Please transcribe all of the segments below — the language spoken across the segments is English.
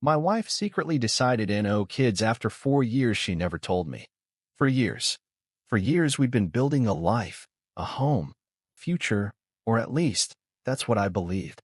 My wife secretly decided no kids after 4 years she never told me. For years. For years we'd been building a life, a home, future, or at least, that's what I believed.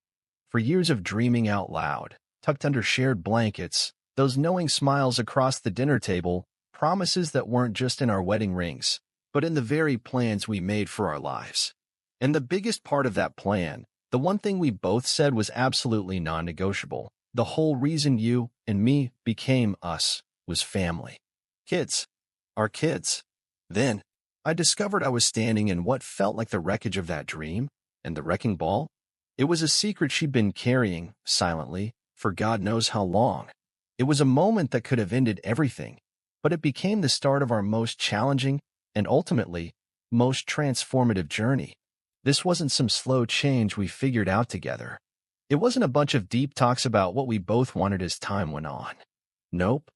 For years of dreaming out loud, tucked under shared blankets, those knowing smiles across the dinner table, promises that weren't just in our wedding rings, but in the very plans we made for our lives. And the biggest part of that plan, the one thing we both said was absolutely non-negotiable, the whole reason you and me became us, was family. Kids. Our kids. Then, I discovered I was standing in what felt like the wreckage of that dream, and the wrecking ball. It was a secret she'd been carrying, silently, for God knows how long. It was a moment that could have ended everything, but it became the start of our most challenging and ultimately, most transformative journey. This wasn't some slow change we figured out together. It wasn't a bunch of deep talks about what we both wanted as time went on. Nope.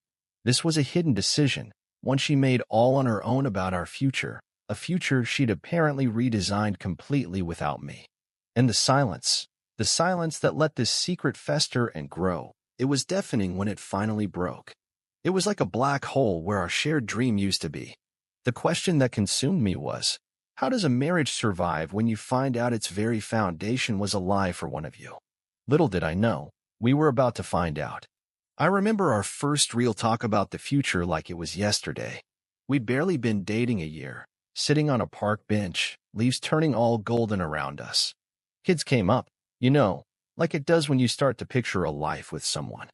This was a hidden decision, one she made all on her own about our future, a future she'd apparently redesigned completely without me. And the silence that let this secret fester and grow, it was deafening when it finally broke. It was like a black hole where our shared dream used to be. The question that consumed me was, how does a marriage survive when you find out its very foundation was a lie for one of you? Little did I know, we were about to find out. I remember our first real talk about the future like it was yesterday. We'd barely been dating a year, sitting on a park bench, leaves turning all golden around us. Kids came up, like it does when you start to picture a life with someone.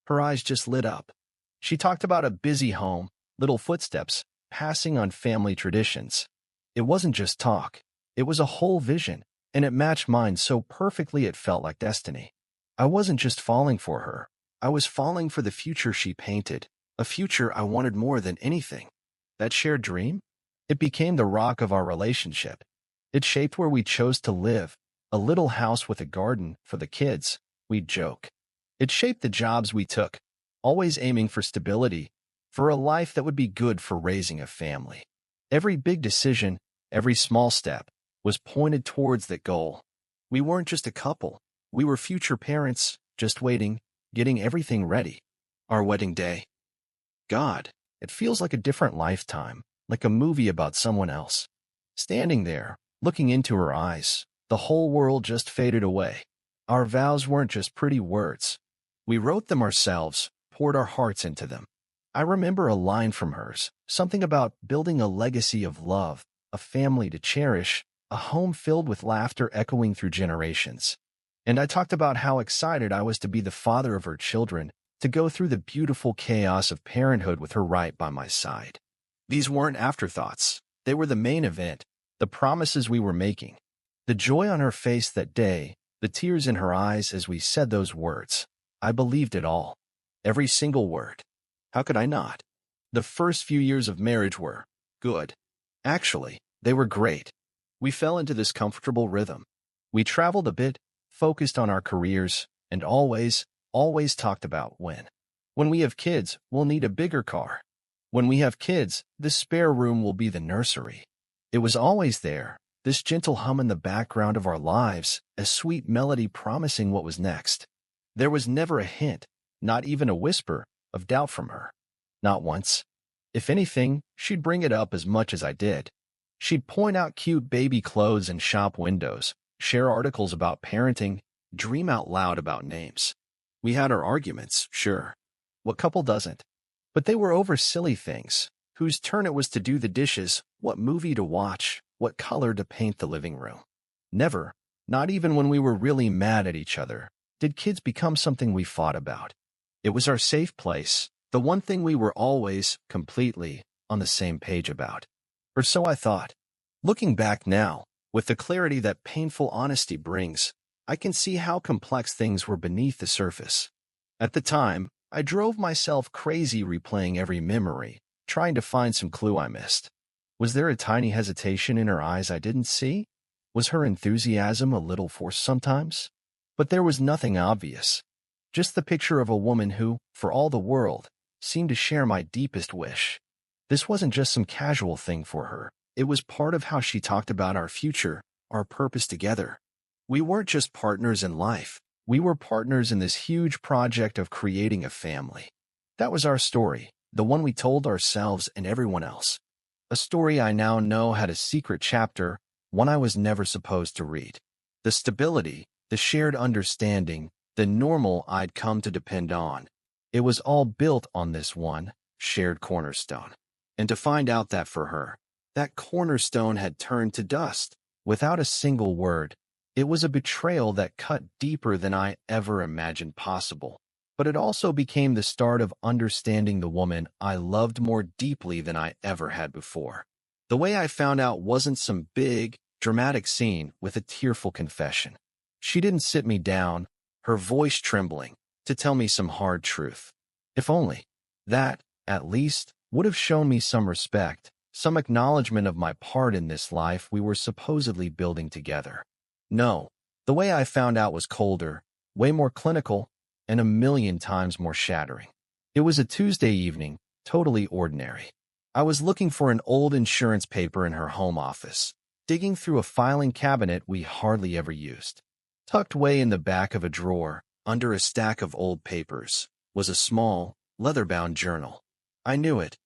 Her eyes just lit up. She talked about a busy home, little footsteps, passing on family traditions. It wasn't just talk. It was a whole vision, and it matched mine so perfectly it felt like destiny. I wasn't just falling for her. I was falling for the future she painted, a future I wanted more than anything. That shared dream? It became the rock of our relationship. It shaped where we chose to live, a little house with a garden for the kids, we'd joke. It shaped the jobs we took, always aiming for stability, for a life that would be good for raising a family. Every big decision, every small step, was pointed towards that goal. We weren't just a couple. We were future parents, just waiting, getting everything ready. Our wedding day. God, it feels like a different lifetime, like a movie about someone else. Standing there, looking into her eyes, the whole world just faded away. Our vows weren't just pretty words. We wrote them ourselves, poured our hearts into them. I remember a line from hers, something about building a legacy of love, a family to cherish, a home filled with laughter echoing through generations. And I talked about how excited I was to be the father of her children, to go through the beautiful chaos of parenthood with her right by my side. These weren't afterthoughts. They were the main event, the promises we were making. The joy on her face that day, the tears in her eyes as we said those words. I believed it all. Every single word. How could I not? The first few years of marriage were good. Actually, they were great. We fell into this comfortable rhythm. We traveled a bit, focused on our careers, and always talked about when. When we have kids, we'll need a bigger car. When we have kids, the spare room will be the nursery. It was always there, this gentle hum in the background of our lives, a sweet melody promising what was next. There was never a hint, not even a whisper, of doubt from her. Not once. If anything, she'd bring it up as much as I did. She'd point out cute baby clothes in shop windows, share articles about parenting, dream out loud about names. We had our arguments, sure. What couple doesn't? But they were over silly things, whose turn it was to do the dishes, what movie to watch, what color to paint the living room. Never, not even when we were really mad at each other, did kids become something we fought about. It was our safe place, the one thing we were always, completely, on the same page about. Or so I thought. Looking back now, with the clarity that painful honesty brings, I can see how complex things were beneath the surface. At the time, I drove myself crazy replaying every memory, trying to find some clue I missed. Was there a tiny hesitation in her eyes I didn't see? Was her enthusiasm a little forced sometimes? But there was nothing obvious. Just the picture of a woman who, for all the world, seemed to share my deepest wish. This wasn't just some casual thing for her. It was part of how she talked about our future, our purpose together. We weren't just partners in life. We were partners in this huge project of creating a family. That was our story, the one we told ourselves and everyone else. A story I now know had a secret chapter, one I was never supposed to read. The stability, the shared understanding, the normal I'd come to depend on. It was all built on this one shared cornerstone. And to find out that for her, that cornerstone had turned to dust, without a single word, it was a betrayal that cut deeper than I ever imagined possible. But it also became the start of understanding the woman I loved more deeply than I ever had before. The way I found out wasn't some big, dramatic scene with a tearful confession. She didn't sit me down, her voice trembling, to tell me some hard truth. If only. That, at least, would have shown me some respect, some acknowledgement of my part in this life we were supposedly building together. No, the way I found out was colder, way more clinical, and a million times more shattering. It was a Tuesday evening, totally ordinary. I was looking for an old insurance paper in her home office, digging through a filing cabinet we hardly ever used. Tucked way in the back of a drawer, under a stack of old papers, was a small, leather-bound journal. I knew it.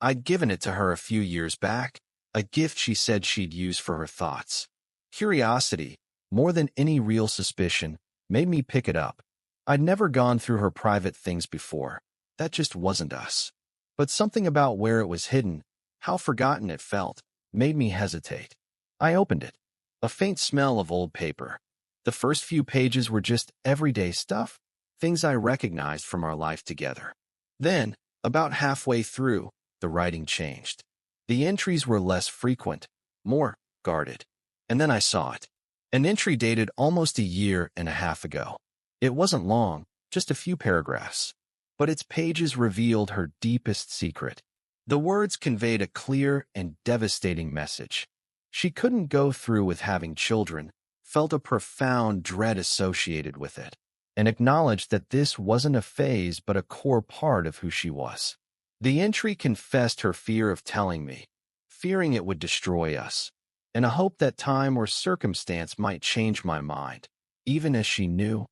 I'd given it to her a few years back, a gift she said she'd use for her thoughts. Curiosity, more than any real suspicion, made me pick it up. I'd never gone through her private things before. That just wasn't us. But something about where it was hidden, how forgotten it felt, made me hesitate. I opened it. A faint smell of old paper. The first few pages were just everyday stuff, things I recognized from our life together. Then, about halfway through, the writing changed. The entries were less frequent, more guarded. And then I saw it. An entry dated almost a year and a half ago. It wasn't long, just a few paragraphs. But its pages revealed her deepest secret. The words conveyed a clear and devastating message. She couldn't go through with having children, felt a profound dread associated with it, and acknowledged that this wasn't a phase but a core part of who she was. The entry confessed her fear of telling me, fearing it would destroy us, and a hope that time or circumstance might change my mind, even as she knew,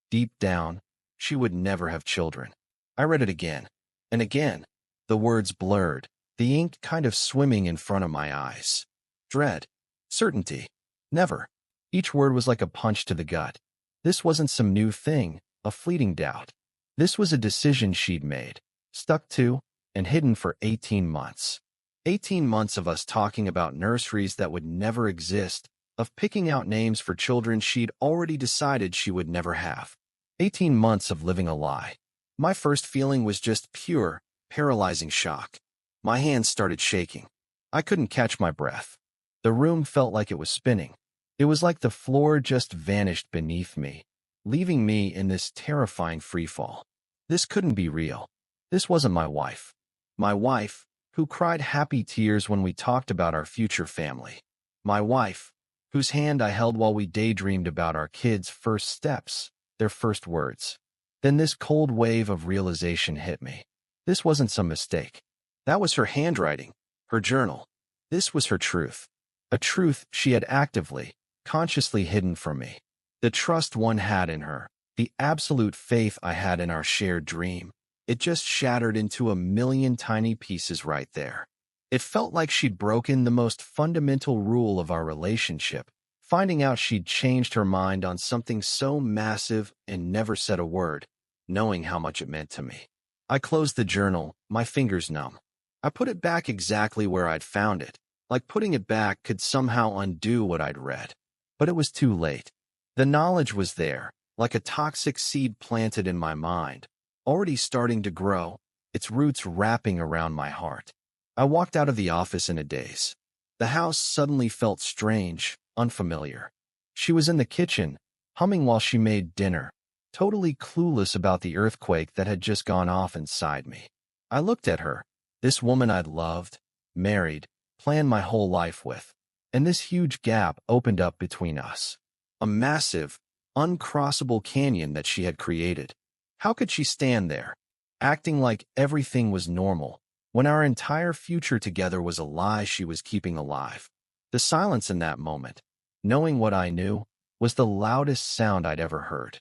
deep down, she would never have children. I read it again, and again, the words blurred, the ink kind of swimming in front of my eyes. Dread, certainty, never. Each word was like a punch to the gut. This wasn't some new thing, a fleeting doubt. This was a decision she'd made, stuck to, and hidden for 18 months. 18 months of us talking about nurseries that would never exist, of picking out names for children she'd already decided she would never have. 18 months of living a lie. My first feeling was just pure, paralyzing shock. My hands started shaking. I couldn't catch my breath. The room felt like it was spinning. It was like the floor just vanished beneath me, leaving me in this terrifying freefall. This couldn't be real. This wasn't my wife. My wife, who cried happy tears when we talked about our future family. My wife, whose hand I held while we daydreamed about our kids' first steps, their first words. Then this cold wave of realization hit me. This wasn't some mistake. That was her handwriting, her journal. This was her truth. A truth she had actively, consciously hidden from me. The trust one had in her, the absolute faith I had in our shared dream. It just shattered into a million tiny pieces right there. It felt like she'd broken the most fundamental rule of our relationship, finding out she'd changed her mind on something so massive and never said a word, knowing how much it meant to me. I closed the journal, my fingers numb. I put it back exactly where I'd found it, like putting it back could somehow undo what I'd read. But it was too late. The knowledge was there, like a toxic seed planted in my mind, already starting to grow, its roots wrapping around my heart. I walked out of the office in a daze. The house suddenly felt strange, unfamiliar. She was in the kitchen, humming while she made dinner, totally clueless about the earthquake that had just gone off inside me. I looked at her, this woman I'd loved, married, planned my whole life with, and this huge gap opened up between us. A massive, uncrossable canyon that she had created. How could she stand there, acting like everything was normal, when our entire future together was a lie she was keeping alive? The silence in that moment, knowing what I knew, was the loudest sound I'd ever heard.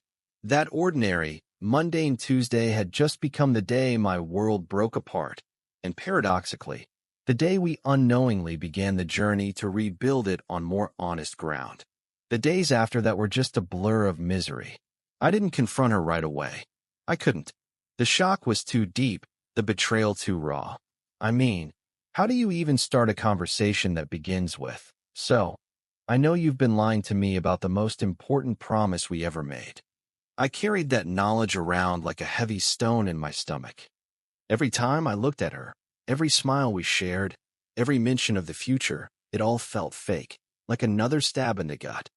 That ordinary, mundane Tuesday had just become the day my world broke apart, and paradoxically, the day we unknowingly began the journey to rebuild it on more honest ground. The days after that were just a blur of misery. I didn't confront her right away. I couldn't. The shock was too deep, the betrayal too raw. I mean, how do you even start a conversation that begins with, "So, I know you've been lying to me about the most important promise we ever made"? I carried that knowledge around like a heavy stone in my stomach. Every time I looked at her, every smile we shared, every mention of the future, it all felt fake, like another stab in the gut.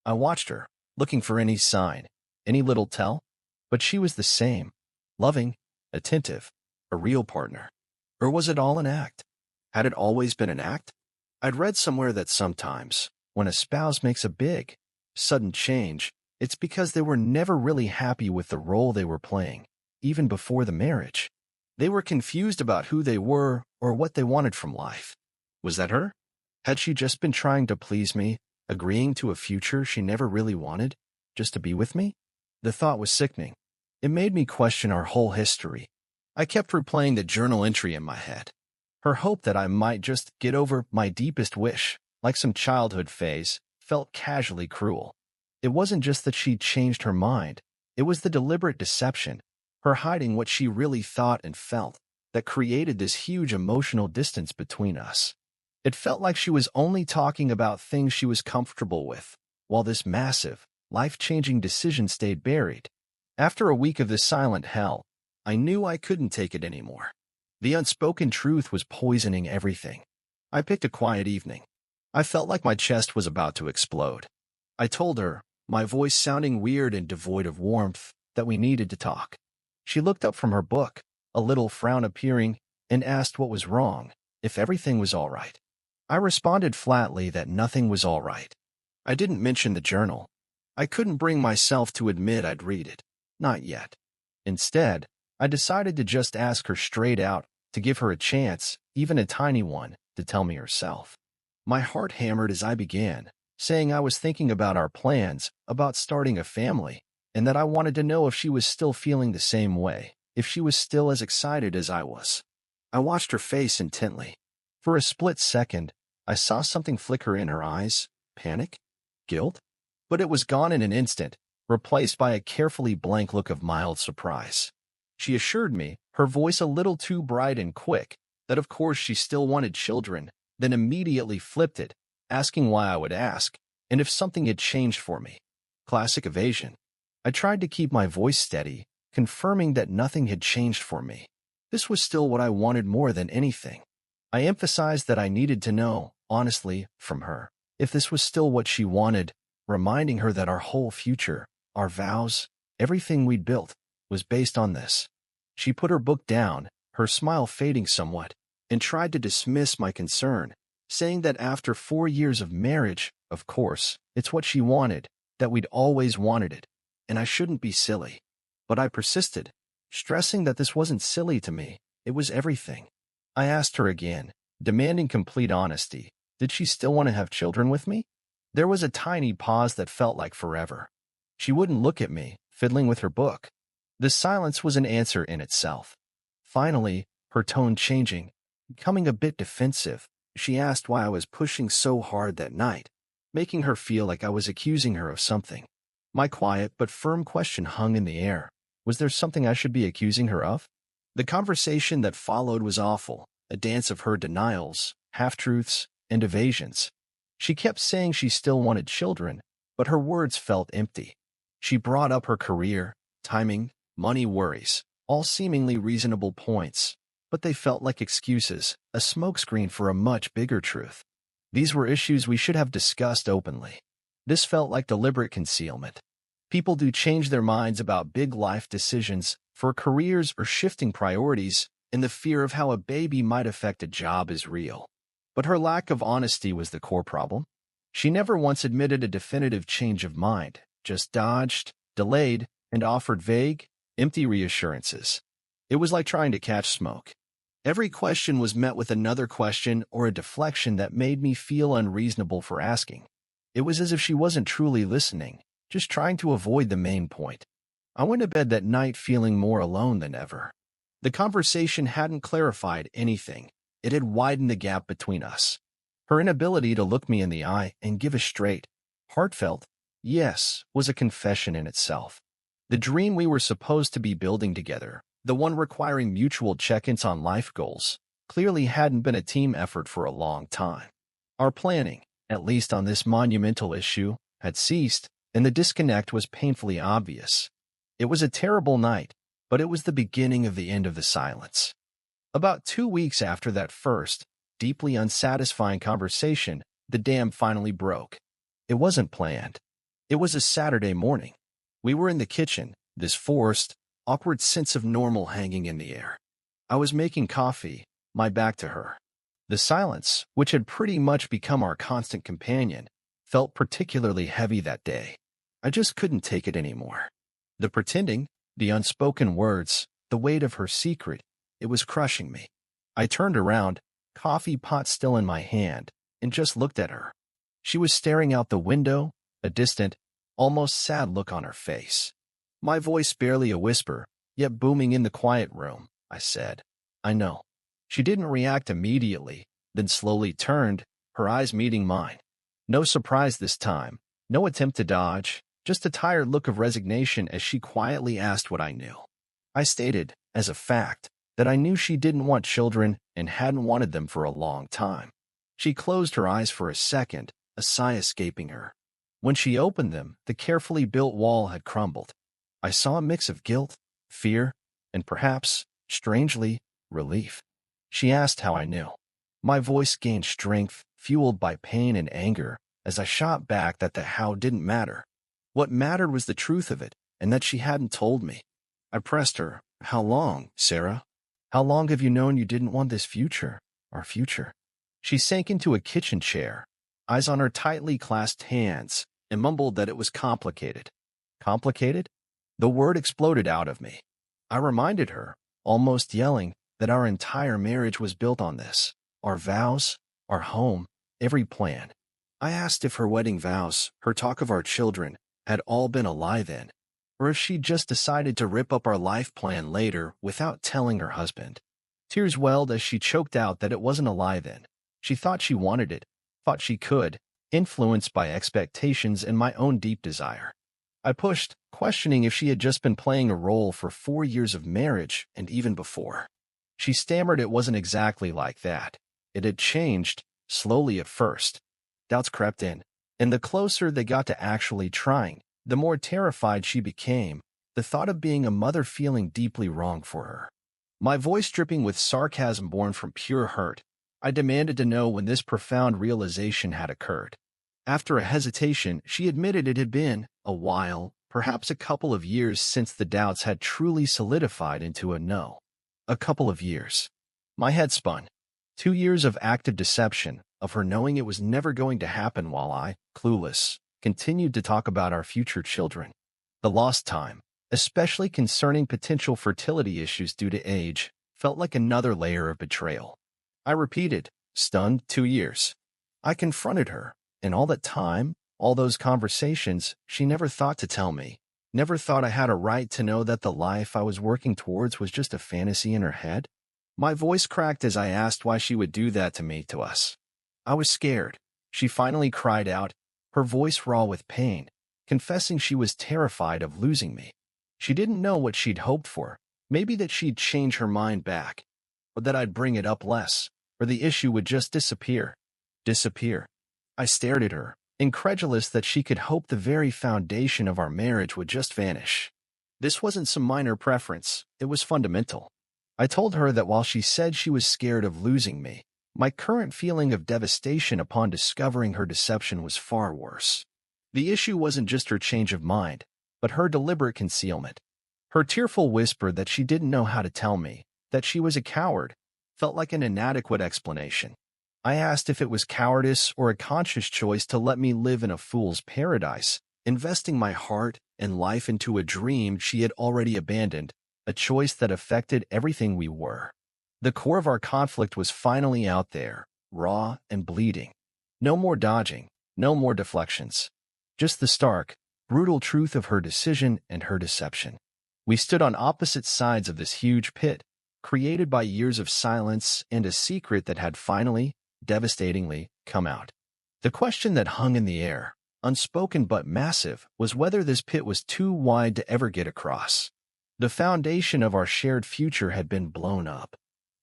I watched her, looking for any sign, any little tell, but she was the same, loving, attentive, a real partner. Or was it all an act? Had it always been an act? I'd read somewhere that sometimes, when a spouse makes a big, sudden change, it's because they were never really happy with the role they were playing, even before the marriage. They were confused about who they were or what they wanted from life. Was that her? Had she just been trying to please me, agreeing to a future she never really wanted, just to be with me? The thought was sickening. It made me question our whole history. I kept replaying the journal entry in my head. Her hope that I might just get over my deepest wish, like some childhood phase, felt casually cruel. It wasn't just that she'd changed her mind. It was the deliberate deception, her hiding what she really thought and felt, that created this huge emotional distance between us. It felt like she was only talking about things she was comfortable with, while this massive, life-changing decision stayed buried. After a week of this silent hell, I knew I couldn't take it anymore. The unspoken truth was poisoning everything. I picked a quiet evening. I felt like my chest was about to explode. I told her, my voice sounding weird and devoid of warmth, that we needed to talk. She looked up from her book, a little frown appearing, and asked what was wrong, if everything was all right. I responded flatly that nothing was all right. I didn't mention the journal. I couldn't bring myself to admit I'd read it. Not yet. Instead, I decided to just ask her straight out, to give her a chance, even a tiny one, to tell me herself. My heart hammered as I began, saying I was thinking about our plans, about starting a family, and that I wanted to know if she was still feeling the same way, if she was still as excited as I was. I watched her face intently. For a split second, I saw something flicker in her eyes. Panic? Guilt? But it was gone in an instant, replaced by a carefully blank look of mild surprise. She assured me, her voice a little too bright and quick, that of course she still wanted children, then immediately flipped it, asking why I would ask, and if something had changed for me. Classic evasion. I tried to keep my voice steady, confirming that nothing had changed for me. This was still what I wanted more than anything. I emphasized that I needed to know, honestly, from her, if this was still what she wanted, reminding her that our whole future, our vows, everything we'd built, was based on this. She put her book down, her smile fading somewhat, and tried to dismiss my concern, saying that after 4 years of marriage, of course, it's what she wanted, that we'd always wanted it, and I shouldn't be silly. But I persisted, stressing that this wasn't silly to me, it was everything. I asked her again, demanding complete honesty. Did she still want to have children with me? There was a tiny pause that felt like forever. She wouldn't look at me, fiddling with her book. The silence was an answer in itself. Finally, her tone changing, becoming a bit defensive, she asked why I was pushing so hard that night, making her feel like I was accusing her of something. My quiet but firm question hung in the air. Was there something I should be accusing her of? The conversation that followed was awful, a dance of her denials, half-truths, and evasions. She kept saying she still wanted children, but her words felt empty. She brought up her career, timing, money worries, all seemingly reasonable points, but they felt like excuses, a smokescreen for a much bigger truth. These were issues we should have discussed openly. This felt like deliberate concealment. People do change their minds about big life decisions, for careers or shifting priorities, and the fear of how a baby might affect a job is real. But her lack of honesty was the core problem. She never once admitted a definitive change of mind, just dodged, delayed, and offered vague, empty reassurances. It was like trying to catch smoke. Every question was met with another question or a deflection that made me feel unreasonable for asking. It was as if she wasn't truly listening, just trying to avoid the main point. I went to bed that night feeling more alone than ever. The conversation hadn't clarified anything. It had widened the gap between us. Her inability to look me in the eye and give a straight, heartfelt yes was a confession in itself. The dream we were supposed to be building together, the one requiring mutual check-ins on life goals, clearly hadn't been a team effort for a long time. Our planning, at least on this monumental issue, had ceased, and the disconnect was painfully obvious. It was a terrible night, but it was the beginning of the end of the silence. About 2 weeks after that first, deeply unsatisfying conversation, the dam finally broke. It wasn't planned. It was a Saturday morning. We were in the kitchen, this forced, awkward sense of normal hanging in the air. I was making coffee, my back to her. The silence, which had pretty much become our constant companion, felt particularly heavy that day. I just couldn't take it anymore. The pretending, the unspoken words, the weight of her secret, it was crushing me. I turned around, coffee pot still in my hand, and just looked at her. She was staring out the window, a distant, almost sad look on her face. My voice barely a whisper, yet booming in the quiet room, I said, "I know." She didn't react immediately, then slowly turned, her eyes meeting mine. No surprise this time, no attempt to dodge, just a tired look of resignation as she quietly asked what I knew. I stated, as a fact, that I knew she didn't want children and hadn't wanted them for a long time. She closed her eyes for a second, a sigh escaping her. When she opened them, the carefully built wall had crumbled. I saw a mix of guilt, fear, and perhaps, strangely, relief. She asked how I knew. My voice gained strength, fueled by pain and anger, as I shot back that the how didn't matter. What mattered was the truth of it, and that she hadn't told me. I pressed her, "How long, Sarah? How long have you known you didn't want this future, our future?" She sank into a kitchen chair, eyes on her tightly clasped hands, and mumbled that it was complicated. Complicated? The word exploded out of me. I reminded her, almost yelling, that our entire marriage was built on this. Our vows, our home, every plan. I asked if her wedding vows, her talk of our children, had all been a lie then, or if she'd just decided to rip up our life plan later without telling her husband. Tears welled as she choked out that it wasn't a lie then. She thought she wanted it, thought she could, influenced by expectations and my own deep desire. I pushed, questioning if she had just been playing a role for 4 years of marriage and even before. She stammered it wasn't exactly like that. It had changed, slowly at first. Doubts crept in, and the closer they got to actually trying, the more terrified she became, the thought of being a mother feeling deeply wrong for her. My voice dripping with sarcasm born from pure hurt, I demanded to know when this profound realization had occurred. After a hesitation, she admitted it had been a while, perhaps a couple of years since the doubts had truly solidified into a no. A couple of years. My head spun. 2 years of active deception, of her knowing it was never going to happen while I, clueless, continued to talk about our future children. The lost time, especially concerning potential fertility issues due to age, felt like another layer of betrayal. I repeated, stunned, 2 years. I confronted her, and all that time, all those conversations, she never thought to tell me, never thought I had a right to know that the life I was working towards was just a fantasy in her head. My voice cracked as I asked why she would do that to us. I was scared. She finally cried out, her voice raw with pain, confessing she was terrified of losing me. She didn't know what she'd hoped for, maybe that she'd change her mind back, or that I'd bring it up less, or the issue would just disappear. Disappear. I stared at her, incredulous that she could hope the very foundation of our marriage would just vanish. This wasn't some minor preference, it was fundamental. I told her that while she said she was scared of losing me, my current feeling of devastation upon discovering her deception was far worse. The issue wasn't just her change of mind, but her deliberate concealment. Her tearful whisper that she didn't know how to tell me, that she was a coward, felt like an inadequate explanation. I asked if it was cowardice or a conscious choice to let me live in a fool's paradise, investing my heart and life into a dream she had already abandoned, a choice that affected everything we were. The core of our conflict was finally out there, raw and bleeding. No more dodging, no more deflections. Just the stark, brutal truth of her decision and her deception. We stood on opposite sides of this huge pit, created by years of silence and a secret that had finally, devastatingly, come out. The question that hung in the air, unspoken but massive, was whether this pit was too wide to ever get across. The foundation of our shared future had been blown up.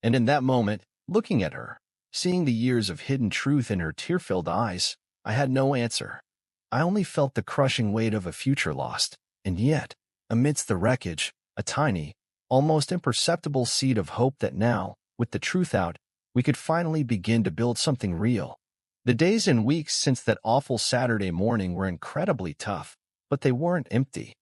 And in that moment, looking at her, seeing the years of hidden truth in her tear-filled eyes, I had no answer. I only felt the crushing weight of a future lost, and yet, amidst the wreckage, a tiny, almost imperceptible seed of hope that now, with the truth out, we could finally begin to build something real. The days and weeks since that awful Saturday morning were incredibly tough, but they weren't empty.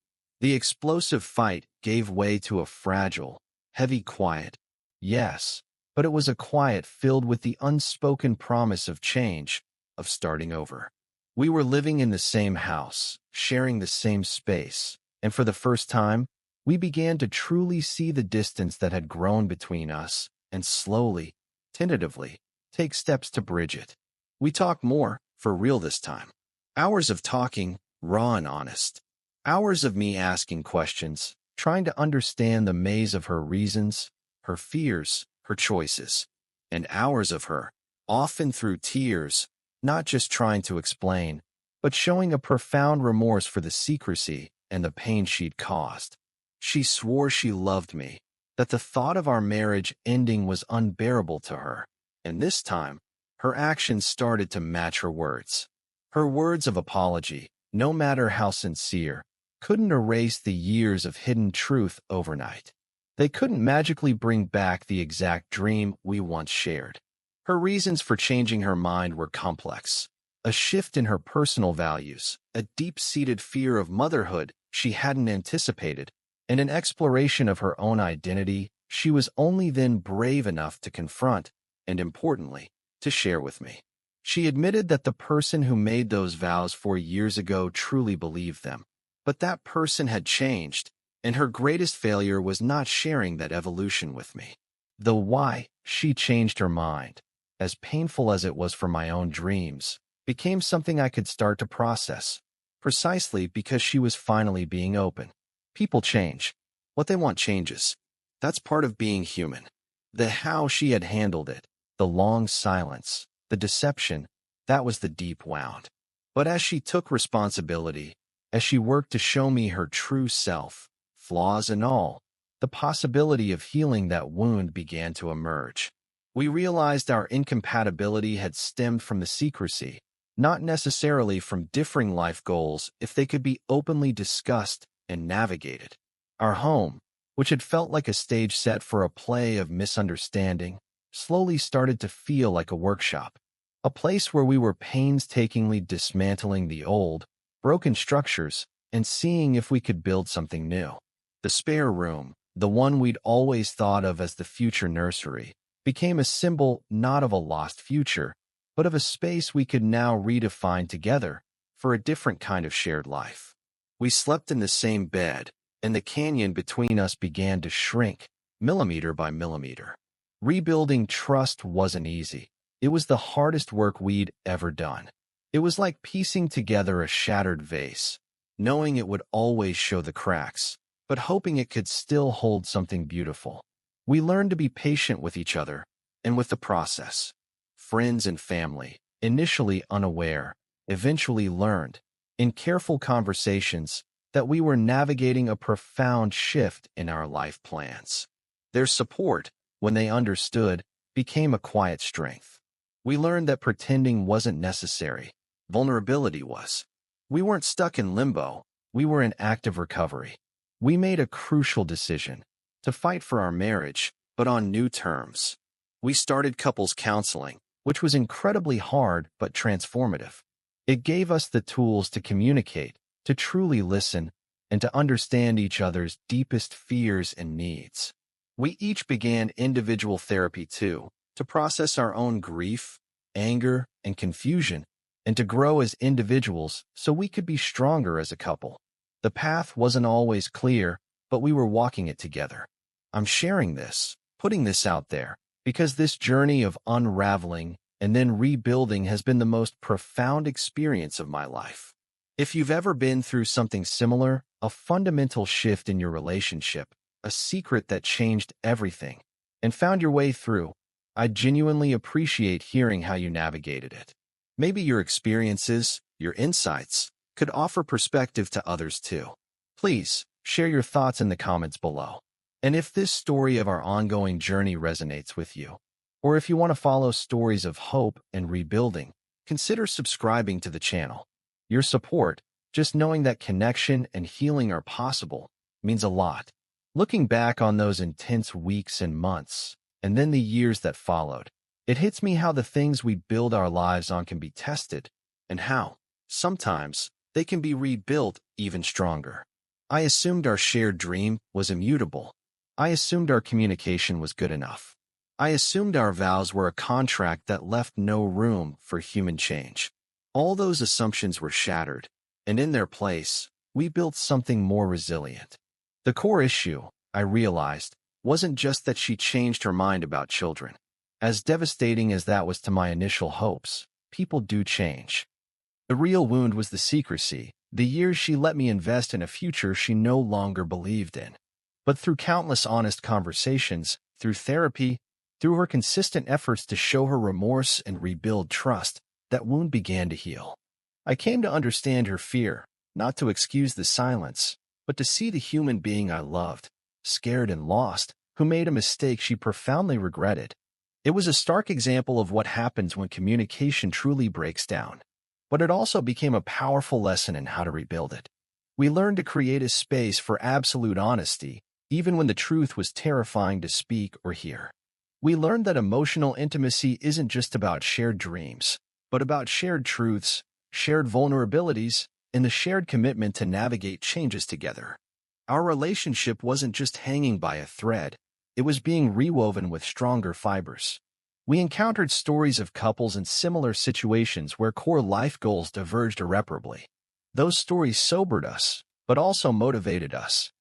The explosive fight gave way to a fragile, heavy quiet. Yes, but it was a quiet filled with the unspoken promise of change, of starting over. We were living in the same house, sharing the same space, and for the first time, we began to truly see the distance that had grown between us and slowly, tentatively, take steps to bridge it. We talked more, for real this time. Hours of talking, raw and honest. Hours of me asking questions, trying to understand the maze of her reasons, her fears, her choices. And hours of her, often through tears, not just trying to explain, but showing a profound remorse for the secrecy and the pain she'd caused. She swore she loved me, that the thought of our marriage ending was unbearable to her, and this time, her actions started to match her words. Her words of apology, no matter how sincere, couldn't erase the years of hidden truth overnight. They couldn't magically bring back the exact dream we once shared. Her reasons for changing her mind were complex. A shift in her personal values, a deep-seated fear of motherhood she hadn't anticipated, and an exploration of her own identity she was only then brave enough to confront, and importantly, to share with me. She admitted that the person who made those vows 4 years ago truly believed them, but that person had changed, and her greatest failure was not sharing that evolution with me. The why she changed her mind, as painful as it was for my own dreams, became something I could start to process, precisely because she was finally being open. People change. What they want changes. That's part of being human. The how she had handled it, the long silence, the deception, that was the deep wound. But as she took responsibility, as she worked to show me her true self, flaws and all, the possibility of healing that wound began to emerge. We realized our incompatibility had stemmed from the secrecy, not necessarily from differing life goals if they could be openly discussed and navigated. Our home, which had felt like a stage set for a play of misunderstanding, slowly started to feel like a workshop, a place where we were painstakingly dismantling the old, broken structures and seeing if we could build something new. The spare room, the one we'd always thought of as the future nursery, became a symbol not of a lost future, but of a space we could now redefine together for a different kind of shared life. We slept in the same bed, and the canyon between us began to shrink, millimeter by millimeter. Rebuilding trust wasn't easy. It was the hardest work we'd ever done. It was like piecing together a shattered vase, knowing it would always show the cracks, but hoping it could still hold something beautiful. We learned to be patient with each other and with the process. Friends and family, initially unaware, eventually learned, in careful conversations, that we were navigating a profound shift in our life plans. Their support, when they understood, became a quiet strength. We learned that pretending wasn't necessary. Vulnerability was. We weren't stuck in limbo. We were in active recovery. We made a crucial decision to fight for our marriage, but on new terms. We started couples counseling, which was incredibly hard but transformative. It gave us the tools to communicate, to truly listen, and to understand each other's deepest fears and needs. We each began individual therapy too, to process our own grief, anger, and confusion, and to grow as individuals so we could be stronger as a couple. The path wasn't always clear, but we were walking it together. I'm sharing this, putting this out there, because this journey of unraveling and then rebuilding has been the most profound experience of my life. If you've ever been through something similar, a fundamental shift in your relationship, a secret that changed everything, and found your way through, I genuinely appreciate hearing how you navigated it. Maybe your experiences, your insights, could offer perspective to others too. Please share your thoughts in the comments below. And if this story of our ongoing journey resonates with you, or if you want to follow stories of hope and rebuilding, consider subscribing to the channel. Your support, just knowing that connection and healing are possible, means a lot. Looking back on those intense weeks and months, and then the years that followed, it hits me how the things we build our lives on can be tested, and how, sometimes, they can be rebuilt even stronger. I assumed our shared dream was immutable. I assumed our communication was good enough. I assumed our vows were a contract that left no room for human change. All those assumptions were shattered, and in their place, we built something more resilient. The core issue, I realized, wasn't just that she changed her mind about children. As devastating as that was to my initial hopes, people do change. The real wound was the secrecy, the years she let me invest in a future she no longer believed in. But through countless honest conversations, through therapy, through her consistent efforts to show her remorse and rebuild trust, that wound began to heal. I came to understand her fear, not to excuse the silence, but to see the human being I loved, scared and lost, who made a mistake she profoundly regretted. It was a stark example of what happens when communication truly breaks down. But it also became a powerful lesson in how to rebuild it. We learned to create a space for absolute honesty, even when the truth was terrifying to speak or hear. We learned that emotional intimacy isn't just about shared dreams, but about shared truths, shared vulnerabilities, and the shared commitment to navigate changes together. Our relationship wasn't just hanging by a thread, it was being rewoven with stronger fibers. We encountered stories of couples in similar situations where core life goals diverged irreparably. Those stories sobered us, but also motivated us.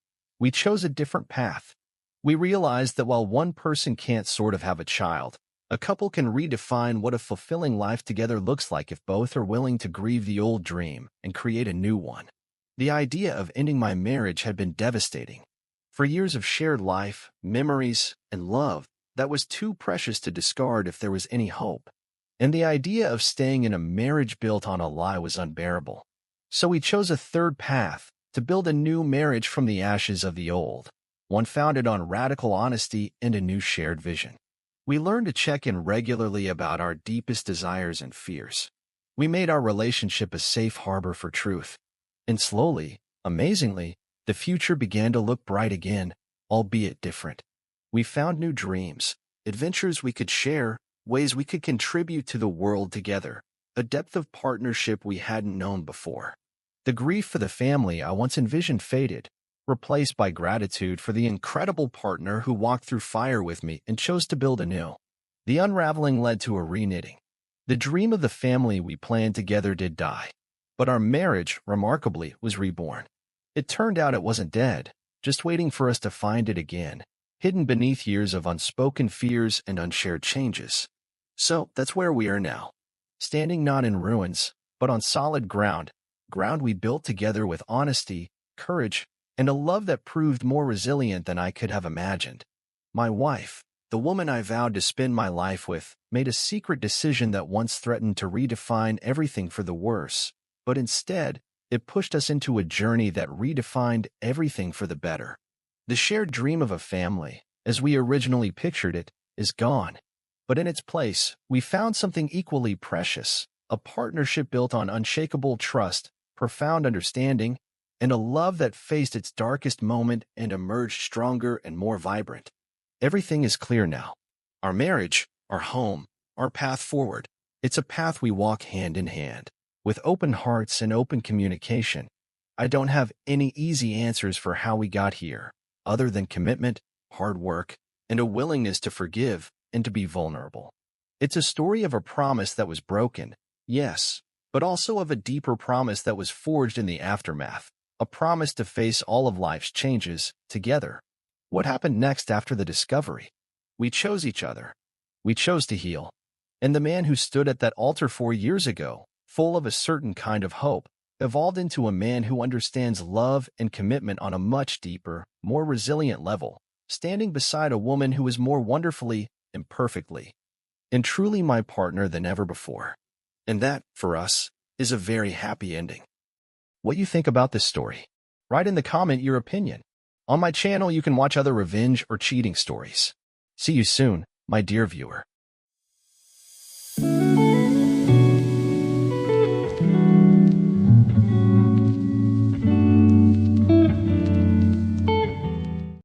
We chose a different path. We realized that while one person can't sort of have a child, a couple can redefine what a fulfilling life together looks like if both are willing to grieve the old dream and create a new one. The idea of ending my marriage had been devastating. For years of shared life, memories, and love, that was too precious to discard if there was any hope. And the idea of staying in a marriage built on a lie was unbearable. So we chose a third path, to build a new marriage from the ashes of the old, one founded on radical honesty and a new shared vision. We learned to check in regularly about our deepest desires and fears. We made our relationship a safe harbor for truth. And slowly, amazingly, the future began to look bright again, albeit different. We found new dreams, adventures we could share, ways we could contribute to the world together, a depth of partnership we hadn't known before. The grief for the family I once envisioned faded, replaced by gratitude for the incredible partner who walked through fire with me and chose to build anew. The unraveling led to a reknitting. The dream of the family we planned together did die, but our marriage, remarkably, was reborn. It turned out it wasn't dead, just waiting for us to find it again, hidden beneath years of unspoken fears and unshared changes. So that's where we are now, standing not in ruins, but on solid ground we built together with honesty, courage, and a love that proved more resilient than I could have imagined. My wife, the woman I vowed to spend my life with, made a secret decision that once threatened to redefine everything for the worse, but instead, it pushed us into a journey that redefined everything for the better. The shared dream of a family, as we originally pictured it, is gone. But in its place, we found something equally precious, a partnership built on unshakable trust, profound understanding, and a love that faced its darkest moment and emerged stronger and more vibrant. Everything is clear now. Our marriage, our home, our path forward. It's a path we walk hand in hand, with open hearts and open communication. I don't have any easy answers for how we got here, other than commitment, hard work, and a willingness to forgive and to be vulnerable. It's a story of a promise that was broken, yes, but also of a deeper promise that was forged in the aftermath, a promise to face all of life's changes together. What happened next after the discovery? We chose each other. We chose to heal. And the man who stood at that altar 4 years ago, full of a certain kind of hope, evolved into a man who understands love and commitment on a much deeper, more resilient level, standing beside a woman who is more wonderfully, imperfectly, and truly my partner than ever before. And that, for us, is a very happy ending. What you think about this story? Write in the comment your opinion. On my channel, you can watch other revenge or cheating stories. See you soon, my dear viewer.